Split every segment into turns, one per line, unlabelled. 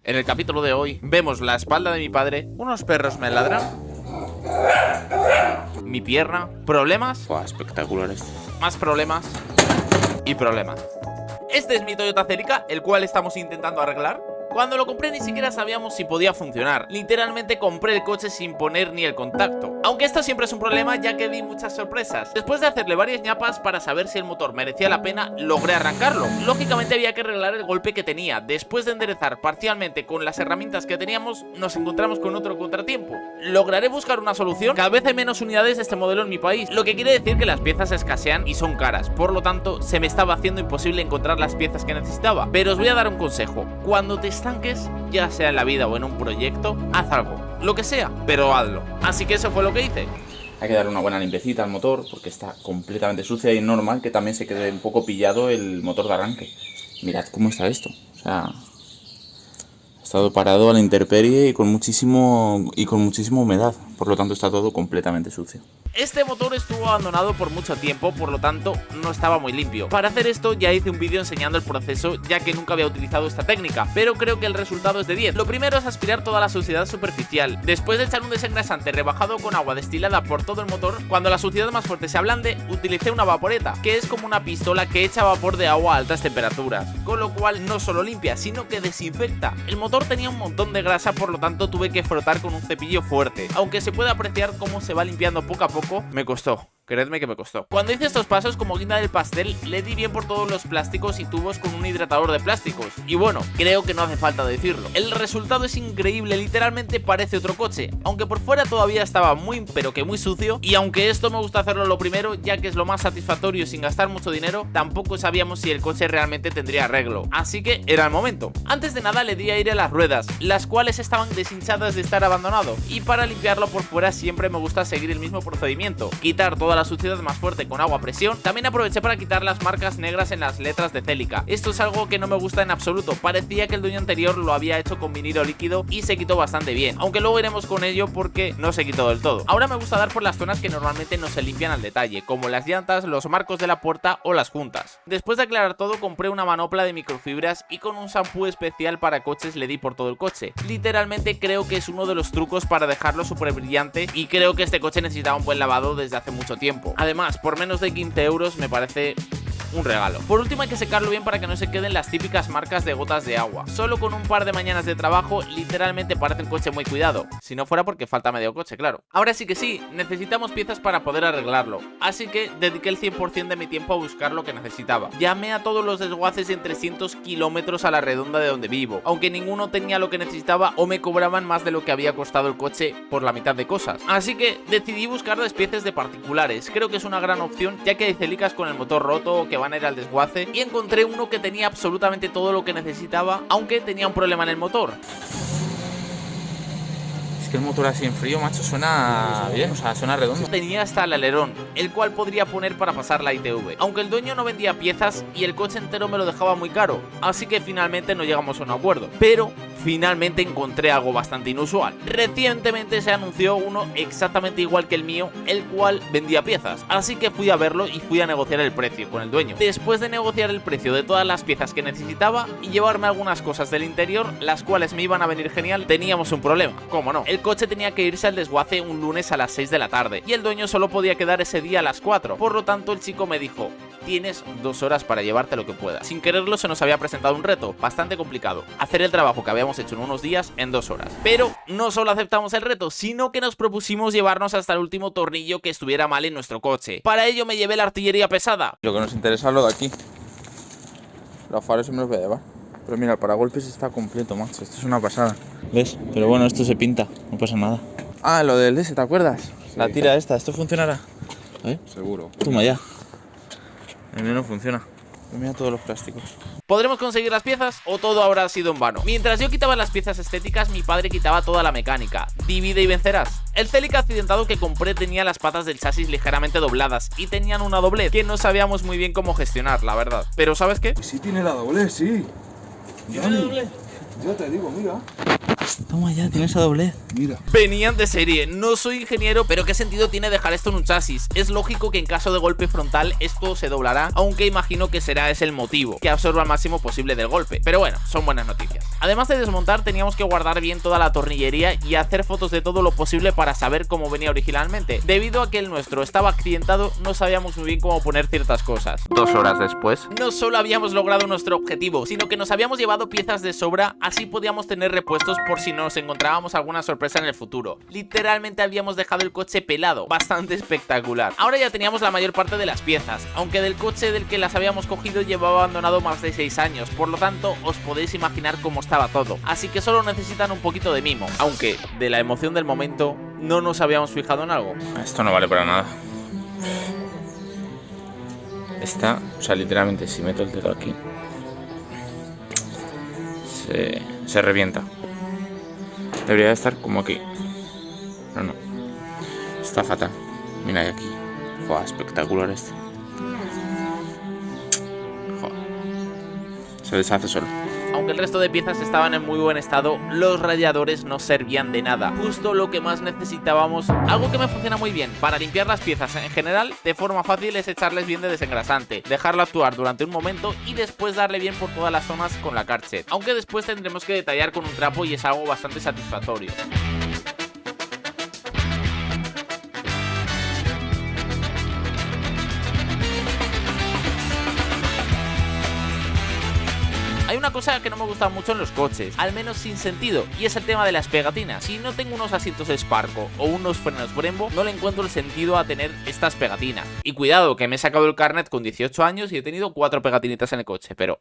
En el capítulo de hoy vemos la espalda de mi padre, unos perros me ladran, mi pierna, problemas,
Espectaculares.
más problemas y problemas. Este es mi Toyota Celica, el cual estamos intentando arreglar. Cuando lo compré ni siquiera sabíamos si podía funcionar. Literalmente compré el coche sin poner ni el contacto. Aunque esto siempre es un problema, ya que di muchas sorpresas. Después de hacerle varias ñapas para saber si el motor merecía la pena, logré arrancarlo. Lógicamente había que arreglar el golpe que tenía. Después de enderezar parcialmente con las herramientas que teníamos, nos encontramos con otro contratiempo. Lograré buscar una solución. Cada vez hay menos unidades de este modelo en mi país, lo que quiere decir que las piezas escasean y son caras. Por lo tanto, se me estaba haciendo imposible encontrar las piezas que necesitaba. Pero os voy a dar un consejo. Cuando te estanques, ya sea en la vida o en un proyecto, haz algo, lo que sea, pero hazlo. Así que eso fue lo que hice.
Hay que darle una buena limpiecita al motor porque está completamente sucia y es normal que también se quede un poco pillado el motor de arranque. Mirad cómo está esto. O sea, ha estado parado a la intemperie y con muchísima humedad. Por lo tanto está todo completamente sucio.
Este motor estuvo abandonado por mucho tiempo, por lo tanto no estaba muy limpio. Para hacer esto ya hice un vídeo enseñando el proceso, ya que nunca había utilizado esta técnica, pero creo que el resultado es de 10. Lo primero es aspirar toda la suciedad superficial. Después de echar un desengrasante rebajado con agua destilada por todo el motor, cuando la suciedad más fuerte se ablande, utilicé una vaporeta, que es como una pistola que echa vapor de agua a altas temperaturas, con lo cual no solo limpia, sino que desinfecta. El motor tenía un montón de grasa, por lo tanto tuve que frotar con un cepillo fuerte. Aunque se puede apreciar cómo se va limpiando poco a poco, me costó. Creedme que me costó. Cuando hice estos pasos, como guinda del pastel, le di bien por todos los plásticos y tubos con un hidratador de plásticos. Y bueno, creo que no hace falta decirlo. El resultado es increíble, literalmente parece otro coche. Aunque por fuera todavía estaba muy, pero que muy sucio. Y aunque esto me gusta hacerlo lo primero, ya que es lo más satisfactorio sin gastar mucho dinero, tampoco sabíamos si el coche realmente tendría arreglo. Así que era el momento. Antes de nada le di aire a las ruedas, las cuales estaban deshinchadas de estar abandonado. Y para limpiarlo por fuera siempre me gusta seguir el mismo procedimiento. Quitar toda la suciedad más fuerte con agua a presión. También aproveché para quitar las marcas negras en las letras de Celica. Esto es algo que no me gusta en absoluto. Parecía que el dueño anterior lo había hecho con vinilo líquido y se quitó bastante bien, aunque luego iremos con ello porque no se quitó del todo. Ahora me gusta dar por las zonas que normalmente no se limpian al detalle, como las llantas, los marcos de la puerta o las juntas. Después de aclarar todo, compré una manopla de microfibras y con un shampoo especial para coches le di por todo el coche. Literalmente creo que es uno de los trucos para dejarlo súper brillante y creo que este coche necesitaba un buen lavado desde hace mucho tiempo. Además, por menos de 15 euros me parece un regalo. Por último hay que secarlo bien para que no se queden las típicas marcas de gotas de agua. Solo con un par de mañanas de trabajo literalmente parece un coche muy cuidado. Si no fuera porque falta medio coche, claro. Ahora sí que sí, necesitamos piezas para poder arreglarlo. Así que dediqué el 100% de mi tiempo a buscar lo que necesitaba. Llamé a todos los desguaces en 300 kilómetros a la redonda de donde vivo. Aunque ninguno tenía lo que necesitaba o me cobraban más de lo que había costado el coche por la mitad de cosas. Así que decidí buscar despieces de particulares. Creo que es una gran opción, ya que hay Celicas con el motor roto o que van a ir al desguace, y encontré uno que tenía absolutamente todo lo que necesitaba, aunque tenía un problema en el motor.
Es que el motor así en frío, macho, suena bien, o sea, suena redondo.
Tenía hasta el alerón, el cual podría poner para pasar la ITV, aunque el dueño no vendía piezas y el coche entero me lo dejaba muy caro, así que finalmente no llegamos a un acuerdo. Pero finalmente encontré algo bastante inusual. Recientemente se anunció uno exactamente igual que el mío, el cual vendía piezas, así que fui a verlo y fui a negociar el precio con el dueño. Después de negociar el precio de todas las piezas que necesitaba y llevarme algunas cosas del interior, las cuales me iban a venir genial, teníamos un problema. ¿Cómo no? El coche tenía que irse al desguace un lunes a las 6 de la tarde y el dueño solo podía quedar ese día a las 4. Por lo tanto, el chico me dijo: tienes 2 horas para llevarte lo que puedas. Sin quererlo se nos había presentado un reto bastante complicado: hacer el trabajo que habíamos hecho en unos días en 2 horas. Pero no solo aceptamos el reto, sino que nos propusimos llevarnos hasta el último tornillo que estuviera mal en nuestro coche. Para ello me llevé la artillería pesada.
Lo que nos interesa es lo de aquí. Los faros se me los voy a llevar. Pero mira, el paragolpes está completo, macho. Esto es una pasada. ¿Ves? Pero bueno, esto se pinta, no pasa nada. Ah, lo del DS, ¿te acuerdas? Sí. La tira esta, ¿esto funcionará?
Seguro.
Toma ya. El mío no funciona. Mira todos los plásticos.
¿Podremos conseguir las piezas o todo habrá sido en vano? Mientras yo quitaba las piezas estéticas, mi padre quitaba toda la mecánica. Divide y vencerás. El Celica accidentado que compré tenía las patas del chasis ligeramente dobladas y tenían una doblez que no sabíamos muy bien cómo gestionar, la verdad. Pero ¿sabes qué?
Sí tiene la doblez, sí.
¿Tiene doblez?
Yo te digo, mira.
Toma ya, tiene esa doblez. Mira.
Venían de serie. No soy ingeniero, pero ¿qué sentido tiene dejar esto en un chasis? Es lógico que en caso de golpe frontal esto se doblará, aunque imagino que será ese el motivo, que absorba el máximo posible del golpe. Pero bueno, son buenas noticias. Además de desmontar, teníamos que guardar bien toda la tornillería y hacer fotos de todo lo posible para saber cómo venía originalmente. Debido a que el nuestro estaba accidentado, no sabíamos muy bien cómo poner ciertas cosas.
2 horas después,
No solo habíamos logrado nuestro objetivo, sino que nos habíamos llevado piezas de sobra, así podíamos tener repuestos por si nos encontrábamos alguna sorpresa en el futuro. Literalmente habíamos dejado el coche pelado, bastante espectacular. Ahora ya teníamos la mayor parte de las piezas, aunque del coche del que las habíamos cogido llevaba abandonado más de 6 años, por lo tanto os podéis imaginar cómo estaba todo. Así que solo necesitan un poquito de mimo, aunque de la emoción del momento no nos habíamos fijado en algo.
esto no vale para nada. Está, o sea, literalmente si meto el dedo aquí se revienta. Debería de estar como aquí. No, está fatal. Mira ahí aquí. Joder, espectacular este. Joder. Se deshace solo.
Aunque el resto de piezas estaban en muy buen estado, los radiadores no servían de nada. Justo lo que más necesitábamos. Algo que me funciona muy bien para limpiar las piezas en general de forma fácil es echarles bien de desengrasante, dejarlo actuar durante un momento y después darle bien por todas las zonas con la Karcher. Aunque después tendremos que detallar con un trapo y es algo bastante satisfactorio. Hay una cosa que no me gusta mucho en los coches, al menos sin sentido, y es el tema de las pegatinas. Si no tengo unos asientos Sparco o unos frenos Brembo, no le encuentro el sentido a tener estas pegatinas. Y cuidado, que me he sacado el carnet con 18 años y he tenido 4 pegatinitas en el coche, pero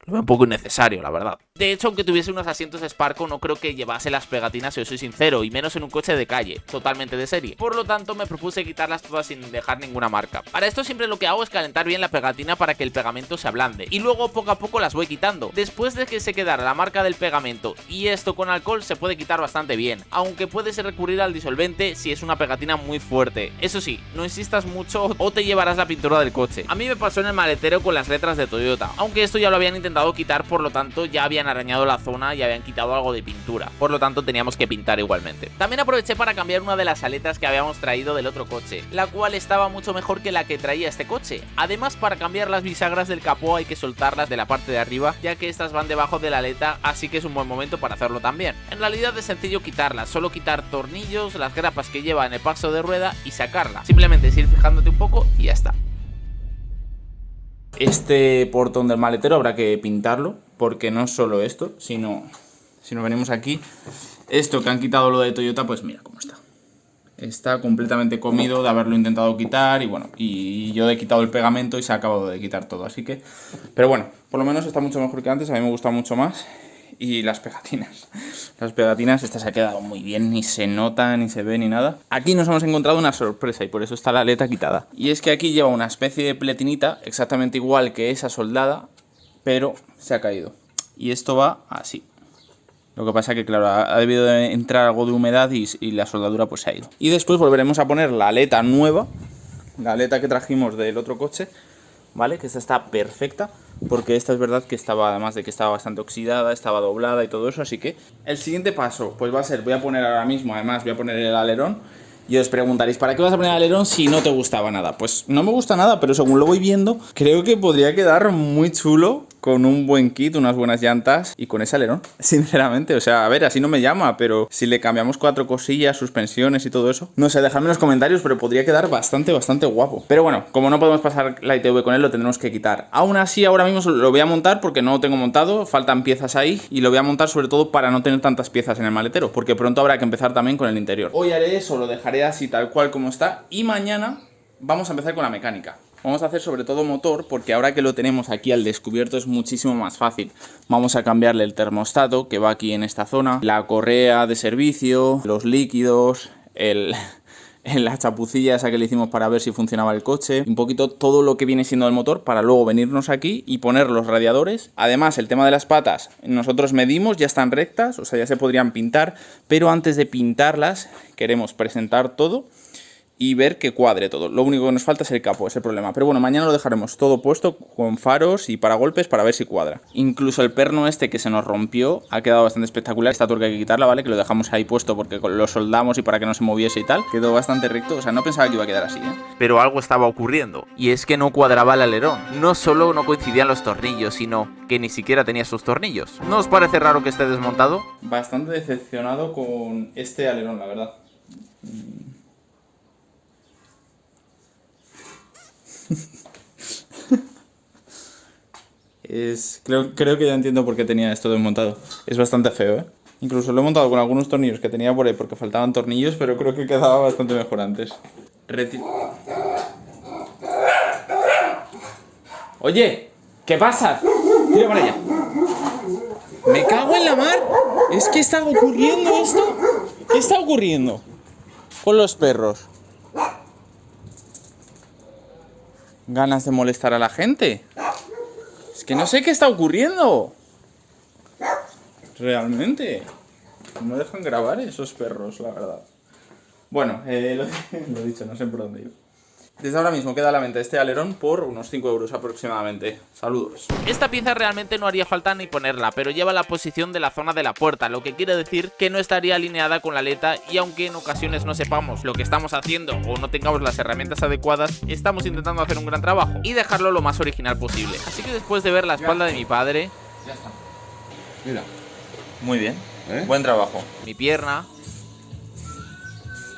lo veo un poco innecesario, la verdad. De hecho, aunque tuviese unos asientos Sparco, no creo que llevase las pegatinas, si os soy sincero, y menos en un coche de calle, totalmente de serie. Por lo tanto, me propuse quitarlas todas sin dejar ninguna marca. Para esto siempre lo que hago es calentar bien la pegatina para que el pegamento se ablande, y luego poco a poco las voy quitando. Después de que se quedara la marca del pegamento, y esto con alcohol se puede quitar bastante bien, aunque puedes recurrir al disolvente si es una pegatina muy fuerte. Eso sí, no insistas mucho o te llevarás la pintura del coche. A mí me pasó en el maletero con las letras de Toyota, aunque esto ya lo habían intentado quitar, por lo tanto ya habían arañado la zona y habían quitado algo de pintura, por lo tanto teníamos que pintar igualmente. También aproveché para cambiar una de las aletas que habíamos traído del otro coche, la cual estaba mucho mejor que la que traía este coche. Además, para cambiar las bisagras del capó hay que soltarlas de la parte de arriba, ya que estas van debajo de la aleta, así que es un buen momento para hacerlo también. En realidad es sencillo quitarlas, solo quitar tornillos, las grapas que lleva en el paso de rueda y sacarla. Simplemente es ir fijándote un poco y ya está.
Este portón del maletero habrá que pintarlo, porque no es solo esto, sino si nos venimos aquí, esto que han quitado lo de Toyota, pues mira cómo está. Está completamente comido de haberlo intentado quitar y bueno, y yo he quitado el pegamento y se ha acabado de quitar todo, así que... Pero bueno, por lo menos está mucho mejor que antes, a mí me gusta mucho más. Y las pegatinas. Las pegatinas, esta se ha quedado muy bien, ni se nota, ni se ve, ni nada. Aquí nos hemos encontrado una sorpresa y por eso está la aleta quitada. Y es que aquí lleva una especie de pletinita, exactamente igual que esa soldada, pero se ha caído. Y esto va así. Lo que pasa que, claro, ha debido de entrar algo de humedad y la soldadura pues se ha ido. Y después volveremos a poner la aleta nueva, la aleta que trajimos del otro coche, ¿vale? Que esta está perfecta, porque esta es verdad que estaba, además de que estaba bastante oxidada, estaba doblada y todo eso, así que el siguiente paso pues va a ser, voy a poner ahora mismo, además voy a poner el alerón, y os preguntaréis, ¿para qué vas a poner el alerón si no te gustaba nada? Pues no me gusta nada, pero según lo voy viendo, creo que podría quedar muy chulo con un buen kit, unas buenas llantas y con ese alerón, sinceramente. O sea, a ver, así no me llama, pero si le cambiamos 4 cosillas, suspensiones y todo eso, no sé, dejadme en los comentarios, pero podría quedar bastante guapo. Pero bueno, como no podemos pasar la ITV con él, lo tendremos que quitar. Aún así, ahora mismo lo voy a montar porque no lo tengo montado, faltan piezas ahí y lo voy a montar sobre todo para no tener tantas piezas en el maletero, porque pronto habrá que empezar también con el interior. Hoy haré eso, lo dejaré así tal cual como está y mañana vamos a empezar con la mecánica. Vamos a hacer sobre todo motor, porque ahora que lo tenemos aquí al descubierto es muchísimo más fácil. Vamos a cambiarle el termostato que va aquí en esta zona, la correa de servicio, los líquidos, la chapucilla esa que le hicimos para ver si funcionaba el coche, un poquito todo lo que viene siendo el motor para luego venirnos aquí y poner los radiadores. Además, el tema de las patas, nosotros medimos, ya están rectas, o sea, ya se podrían pintar, pero antes de pintarlas queremos presentar todo y ver que cuadre todo. Lo único que nos falta es el capó, es el problema. Pero bueno, mañana lo dejaremos todo puesto con faros y paragolpes para ver si cuadra. Incluso el perno este que se nos rompió ha quedado bastante espectacular. Esta tuerca hay que quitarla, ¿vale? Que lo dejamos ahí puesto porque lo soldamos y para que no se moviese y tal. Quedó bastante recto, o sea, no pensaba que iba a quedar así, ¿eh?
Pero algo estaba ocurriendo, y es que no cuadraba el alerón. No solo no coincidían los tornillos, sino que ni siquiera tenía sus tornillos. ¿No os parece raro que esté desmontado?
Bastante decepcionado con este alerón, la verdad. Creo que ya entiendo por qué tenía esto desmontado. Es bastante feo, ¿eh? Incluso lo he montado con algunos tornillos que tenía por ahí porque faltaban tornillos, pero creo que quedaba bastante mejor antes. Oye, ¿qué pasa? Tira para allá. Me cago en la mar. ¿Es que está ocurriendo esto? ¿Qué está ocurriendo con los perros? ¿Ganas de molestar a la gente? Es que no sé qué está ocurriendo. Realmente. No dejan grabar esos perros, la verdad. Bueno, lo dicho, no sé por dónde ir. Desde ahora mismo queda a la venta este alerón por unos 5 euros aproximadamente. Saludos.
Esta pieza realmente no haría falta ni ponerla, pero lleva la posición de la zona de la puerta, lo que quiere decir que no estaría alineada con la aleta, y aunque en ocasiones no sepamos lo que estamos haciendo o no tengamos las herramientas adecuadas, estamos intentando hacer un gran trabajo y dejarlo lo más original posible. Así que después de ver la espalda de mi padre...
Ya está.
Mira.
Muy bien.
¿Eh?
Buen trabajo.
mi pierna...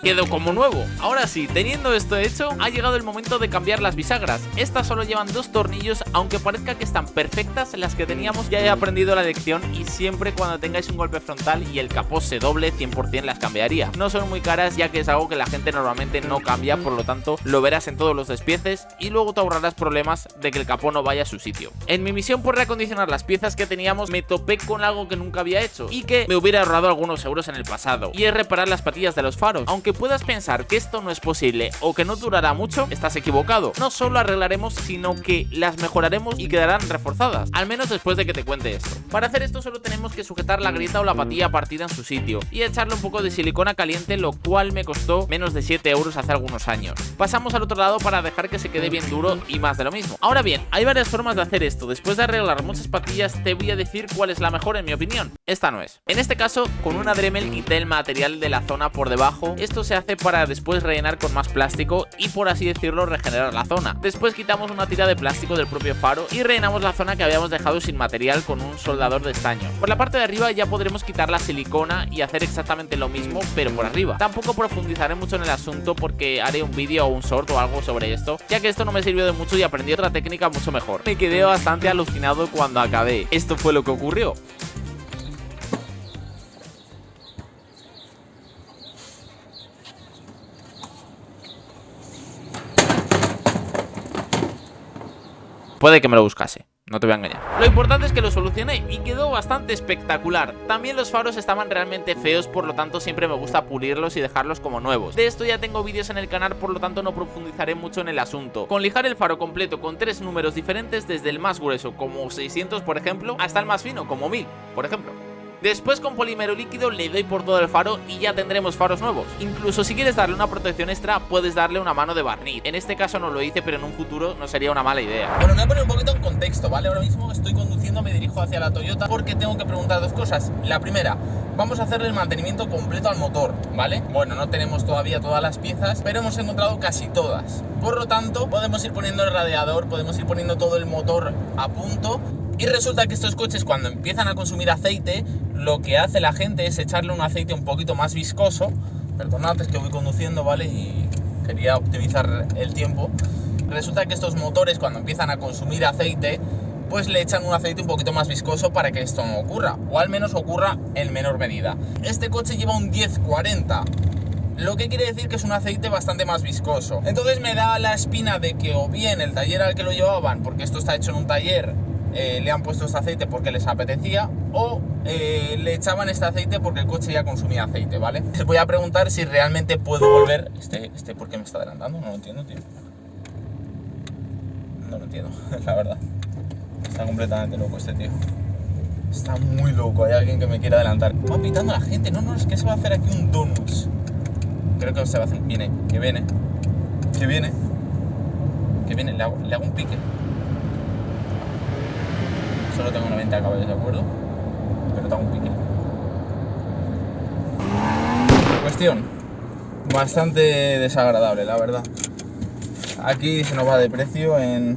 quedó como nuevo. Ahora sí, teniendo esto hecho, ha llegado el momento de cambiar las bisagras. Estas solo llevan 2 tornillos, aunque parezca que están perfectas las que teníamos. Ya he aprendido la lección y siempre cuando tengáis un golpe frontal y el capó se doble, 100% las cambiaría. No son muy caras, ya que es algo que la gente normalmente no cambia, por lo tanto lo verás en todos los despieces y luego te ahorrarás problemas de que el capó no vaya a su sitio. En mi misión por reacondicionar las piezas que teníamos me topé con algo que nunca había hecho y que me hubiera ahorrado algunos euros en el pasado, y es reparar las patillas de los faros. Aunque puedas pensar que esto no es posible o que no durará mucho, estás equivocado. No solo arreglaremos, sino que las mejoraremos y quedarán reforzadas, al menos después de que te cuente esto. Para hacer esto solo tenemos que sujetar la grieta o la patilla partida en su sitio y echarle un poco de silicona caliente, lo cual me costó menos de 7 euros hace algunos años. Pasamos al otro lado para dejar que se quede bien duro y más de lo mismo. Ahora bien, hay varias formas de hacer esto. Después de arreglar muchas patillas te voy a decir cuál es la mejor en mi opinión. Esta no es. En este caso, con una Dremel quité el material de la zona por debajo. Esto se hace para después rellenar con más plástico y, por así decirlo, regenerar la zona. Después quitamos una tira de plástico del propio faro y rellenamos la zona que habíamos dejado sin material con un soldador de estaño. Por la parte de arriba ya podremos quitar la silicona y hacer exactamente lo mismo, pero por arriba. Tampoco profundizaré mucho en el asunto porque haré un vídeo o un short o algo sobre esto, ya que esto no me sirvió de mucho y aprendí otra técnica mucho mejor. Me quedé bastante alucinado cuando acabé. Esto fue lo que ocurrió. Puede que me lo buscase, no te voy a engañar. Lo importante es que lo solucioné y quedó bastante espectacular. También los faros estaban realmente feos, por lo tanto siempre me gusta pulirlos y dejarlos como nuevos. De esto ya tengo vídeos en el canal, por lo tanto no profundizaré mucho en el asunto. Con lijar el faro completo con 3 números diferentes, desde el más grueso como 600 por ejemplo, hasta el más fino como 1000 por ejemplo. Después con polímero líquido le doy por todo el faro y ya tendremos faros nuevos. Incluso si quieres darle una protección extra, puedes darle una mano de barniz. En este caso no lo hice, pero en un futuro no sería una mala idea. Bueno, me voy a poner un poquito en contexto, ¿vale? Ahora mismo estoy conduciendo, me dirijo hacia la Toyota porque tengo que preguntar 2 cosas. La primera, vamos a hacerle el mantenimiento completo al motor, ¿vale? Bueno, no tenemos todavía todas las piezas, pero hemos encontrado casi todas. Por lo tanto, podemos ir poniendo el radiador, podemos ir poniendo todo el motor a punto. Y resulta que estos coches, cuando empiezan a consumir aceite, lo que hace la gente es echarle un aceite un poquito más viscoso. Perdonad, es que voy conduciendo, ¿vale? Y quería optimizar el tiempo. Resulta que estos motores, cuando empiezan a consumir aceite, pues le echan un aceite un poquito más viscoso para que esto no ocurra, o al menos ocurra en menor medida. Este coche lleva un 1040, lo que quiere decir que es un aceite bastante más viscoso. Entonces me da la espina de que o bien el taller al que lo llevaban, porque esto está hecho en un taller, le han puesto este aceite porque les apetecía, o le echaban este aceite porque el coche ya consumía aceite, ¿vale? Les voy a preguntar si realmente puedo volver. ¿Por qué me está adelantando? No lo entiendo, tío. No lo entiendo, la verdad. Está completamente loco este tío. Está muy loco. Hay alguien que me quiere adelantar. Va pitando a la gente. No, es que se va a hacer aquí un donuts.
Creo que se va a hacer. Viene, que viene. Que viene. Que viene, le hago un pique. Solo tengo 90 caballos, ¿de acuerdo? Pero te hago un pique. Cuestión. Bastante desagradable, la verdad. Aquí se nos va de precio en...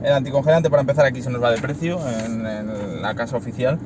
El anticongelante, para empezar, aquí se nos va de precio en la casa oficial.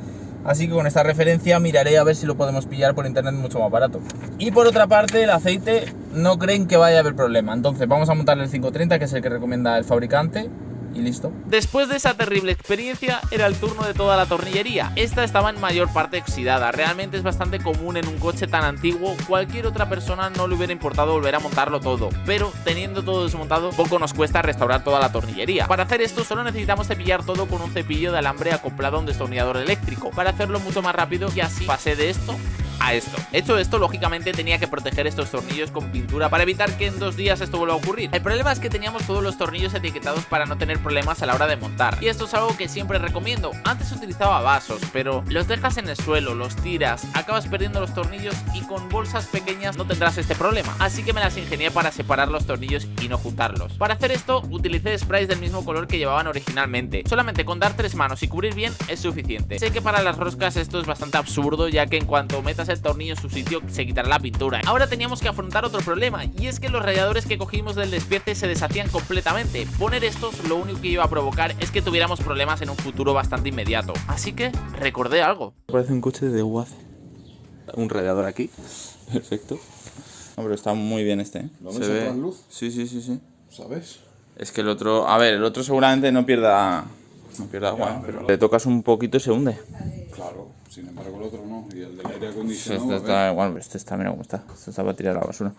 Así que con esta referencia miraré a ver si lo podemos pillar por internet mucho más barato. Y por otra parte, el aceite no creen que vaya a haber problema. Entonces vamos a montarle el 530, que es el que recomienda el fabricante. Y listo.
Después de esa terrible experiencia, era el turno de toda la tornillería. Esta estaba en mayor parte oxidada. Realmente es bastante común en un coche tan antiguo. Cualquier otra persona no le hubiera importado volver a montarlo todo, pero teniendo todo desmontado, poco nos cuesta restaurar toda la tornillería. Para hacer esto solo necesitamos cepillar todo con un cepillo de alambre acoplado a un destornillador eléctrico, para hacerlo mucho más rápido, y así pasé de esto a esto. Hecho esto, lógicamente tenía que proteger estos tornillos con pintura para evitar que en 2 días esto vuelva a ocurrir. El problema es que teníamos todos los tornillos etiquetados para no tener problemas a la hora de montar, y esto es algo que siempre recomiendo. Antes utilizaba vasos, pero los dejas en el suelo, los tiras, acabas perdiendo los tornillos, y con bolsas pequeñas no tendrás este problema. Así que me las ingenié para separar los tornillos y no juntarlos. Para hacer esto utilicé sprays del mismo color que llevaban originalmente. Solamente con dar 3 manos y cubrir bien es suficiente. Sé que para las roscas esto es bastante absurdo, ya que en cuanto metas el tornillo en su sitio se quitará la pintura. Ahora teníamos que afrontar otro problema, y es que los radiadores que cogimos del despiece se deshacían completamente. Poner estos lo único que iba a provocar es que tuviéramos problemas en un futuro bastante inmediato. Así que recordé algo.
Parece un coche de UAZ. Un radiador aquí. Perfecto. No, pero está muy bien este, ¿eh?
¿Lo ves en luz?
Sí.
¿Sabes?
Es que el otro... A ver, el otro seguramente no pierda agua, pero le tocas un poquito y se hunde.
Claro, sin embargo el otro no. Y el del aire
Este
acondicionado...
está igual, este está, mira cómo está. Este está para tirar a la basura.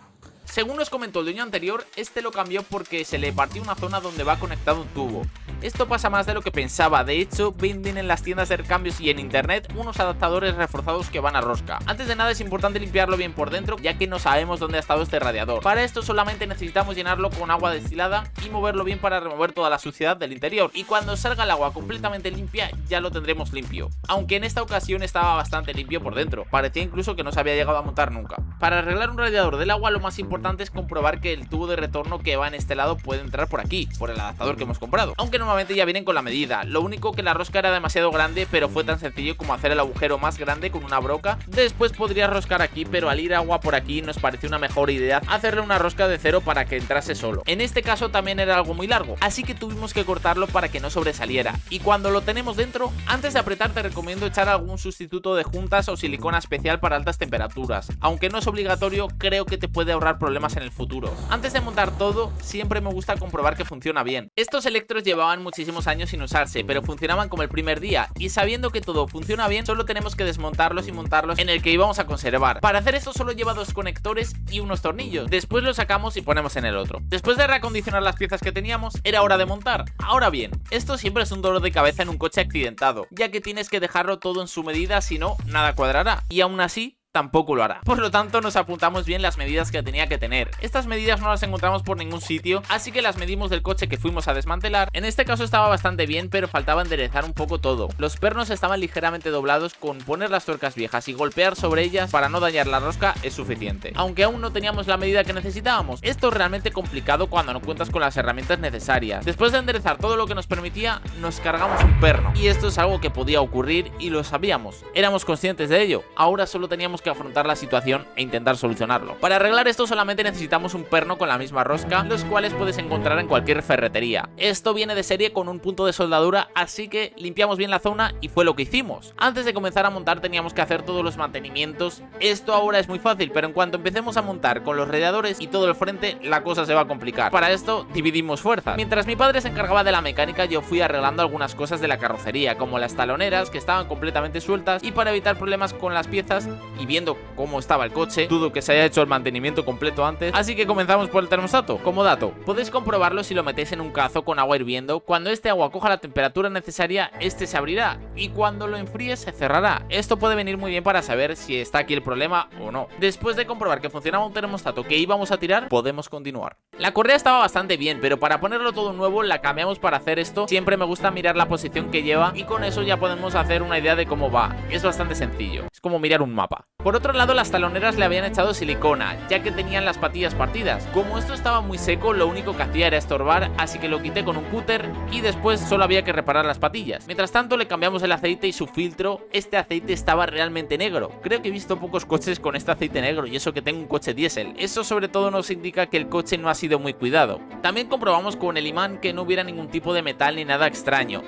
Según nos comentó el dueño anterior, este lo cambió porque se le partió una zona donde va conectado un tubo. Esto pasa más de lo que pensaba. De hecho, venden en las tiendas de recambios y en internet unos adaptadores reforzados que van a rosca. Antes de nada es importante limpiarlo bien por dentro, ya que no sabemos dónde ha estado este radiador. Para esto solamente necesitamos llenarlo con agua destilada y moverlo bien para remover toda la suciedad del interior. Y cuando salga el agua completamente limpia, ya lo tendremos limpio. Aunque en esta ocasión estaba bastante limpio por dentro. Parecía incluso que no se había llegado a montar nunca. Para arreglar un radiador del agua, lo más importante es comprobar que el tubo de retorno que va en este lado puede entrar por aquí, por el adaptador que hemos comprado. Aunque normalmente ya vienen con la medida. Lo único que la rosca era demasiado grande, pero fue tan sencillo como hacer el agujero más grande con una broca. Después podría roscar aquí, pero al ir agua por aquí nos pareció una mejor idea hacerle una rosca de cero para que entrase solo. En este caso también era algo muy largo, así que tuvimos que cortarlo para que no sobresaliera. Y cuando lo tenemos dentro, antes de apretar te recomiendo echar algún sustituto de juntas o silicona especial para altas temperaturas. Aunque no es obligatorio, creo que te puede ahorrar problemas en el futuro. Antes de montar todo, siempre me gusta comprobar que funciona bien. Estos electros llevaban muchísimos años sin usarse, pero funcionaban como el primer día, y sabiendo que todo funciona bien, solo tenemos que desmontarlos y montarlos en el que íbamos a conservar. Para hacer esto solo lleva 2 conectores y unos tornillos. Después los sacamos y ponemos en el otro. Después de reacondicionar las piezas que teníamos, era hora de montar. Ahora bien, esto siempre es un dolor de cabeza en un coche accidentado, ya que tienes que dejarlo todo en su medida, si no, nada cuadrará. Y aún así, tampoco lo hará. Por lo tanto, nos apuntamos bien las medidas que tenía que tener. Estas medidas no las encontramos por ningún sitio, así que las medimos del coche que fuimos a desmantelar. En este caso estaba bastante bien, pero faltaba enderezar un poco todo. Los pernos estaban ligeramente doblados. Con poner las tuercas viejas y golpear sobre ellas para no dañar la rosca es suficiente, aunque aún no teníamos la medida que necesitábamos. Esto es realmente complicado cuando no cuentas con las herramientas necesarias. Después de enderezar todo lo que nos permitía, nos cargamos un perno, y esto es algo que podía ocurrir y lo sabíamos. Éramos conscientes de ello. Ahora solo teníamos que afrontar la situación e intentar solucionarlo. Para arreglar esto solamente necesitamos un perno con la misma rosca, los cuales puedes encontrar en cualquier ferretería. Esto viene de serie con un punto de soldadura, así que limpiamos bien la zona y fue lo que hicimos. Antes de comenzar a montar teníamos que hacer todos los mantenimientos. Esto ahora es muy fácil, pero en cuanto empecemos a montar con los radiadores y todo el frente, la cosa se va a complicar. Para esto dividimos fuerzas. Mientras mi padre se encargaba de la mecánica, yo fui arreglando algunas cosas de la carrocería, como las taloneras, que estaban completamente sueltas, y para evitar problemas con las piezas y viendo cómo estaba el coche, dudo que se haya hecho el mantenimiento completo antes, así que comenzamos por el termostato. Como dato, podéis comprobarlo si lo metéis en un cazo con agua hirviendo. Cuando este agua coja la temperatura necesaria, este se abrirá, y cuando lo enfríes se cerrará. Esto puede venir muy bien para saber si está aquí el problema o no. Después de comprobar que funcionaba un termostato que íbamos a tirar, podemos continuar. La correa estaba bastante bien, pero para ponerlo todo nuevo la cambiamos. Para hacer esto siempre me gusta mirar la posición que lleva, y con eso ya podemos hacer una idea de cómo va. Es bastante sencillo. Es como mirar un mapa. Por otro lado, las taloneras le habían echado silicona, ya que tenían las patillas partidas. Como esto estaba muy seco, lo único que hacía era estorbar, así que lo quité con un cúter y después solo había que reparar las patillas. Mientras tanto, le cambiamos el aceite y su filtro. Este aceite estaba realmente negro. Creo que he visto pocos coches con este aceite negro, y eso que tengo un coche diésel. Eso sobre todo nos indica que el coche no ha sido muy cuidado. También comprobamos con el imán que no hubiera ningún tipo de metal ni nada extraño.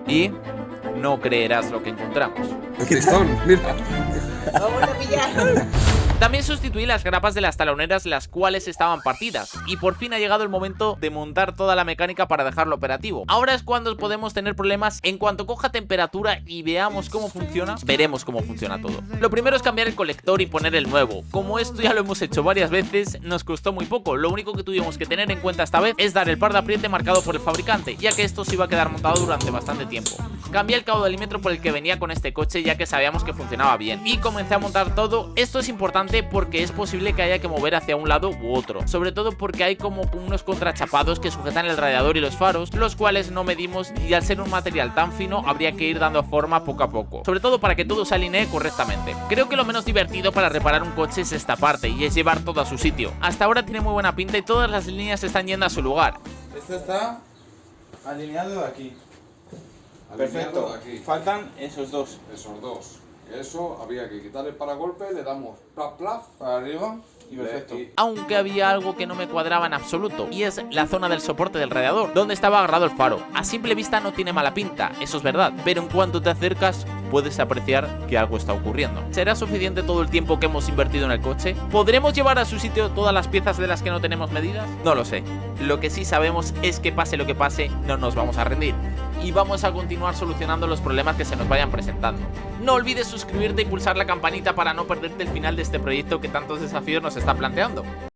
Y no creerás lo que encontramos.
Aquí están, mira.
Vamos a pillar.
También sustituí las grapas de las taloneras, las cuales estaban partidas, y por fin ha llegado el momento de montar toda la mecánica para dejarlo operativo. Ahora es cuando podemos tener problemas. En cuanto coja temperatura y veamos cómo funciona, veremos cómo funciona todo. Lo primero es cambiar el colector y poner el nuevo. Como esto ya lo hemos hecho varias veces, nos costó muy poco. Lo único que tuvimos que tener en cuenta esta vez es dar el par de apriete marcado por el fabricante, ya que esto se iba a quedar montado durante bastante tiempo. Cambié el caudalímetro por el que venía con este coche, ya que sabíamos que funcionaba bien, y comencé a montar todo. Esto es importante porque es posible que haya que mover hacia un lado u otro, sobre todo porque hay como unos contrachapados que sujetan el radiador y los faros, los cuales no medimos, y al ser un material tan fino habría que ir dando forma poco a poco, sobre todo para que todo se alinee correctamente. Creo que lo menos divertido para reparar un coche es esta parte, y es llevar todo a su sitio. Hasta ahora tiene muy buena pinta y todas las líneas están yendo a su lugar.
Esto está alineado de aquí.
Alineado
Perfecto.
de aquí.
Faltan esos dos.
Esos dos. Eso habría que quitar el paragolpe, le damos plaf plaf
Para arriba y perfecto.
Aunque había algo que no me cuadraba en absoluto, y es la zona del soporte del radiador, donde estaba agarrado el faro. A simple vista no tiene mala pinta, eso es verdad, pero en cuanto te acercas puedes apreciar que algo está ocurriendo. ¿Será suficiente todo el tiempo que hemos invertido en el coche? ¿Podremos llevar a su sitio todas las piezas de las que no tenemos medidas? No lo sé. Lo que sí sabemos es que pase lo que pase, no nos vamos a rendir, y vamos a continuar solucionando los problemas que se nos vayan presentando. No olvides suscribirte y pulsar la campanita para no perderte el final de este proyecto que tantos desafíos nos está planteando.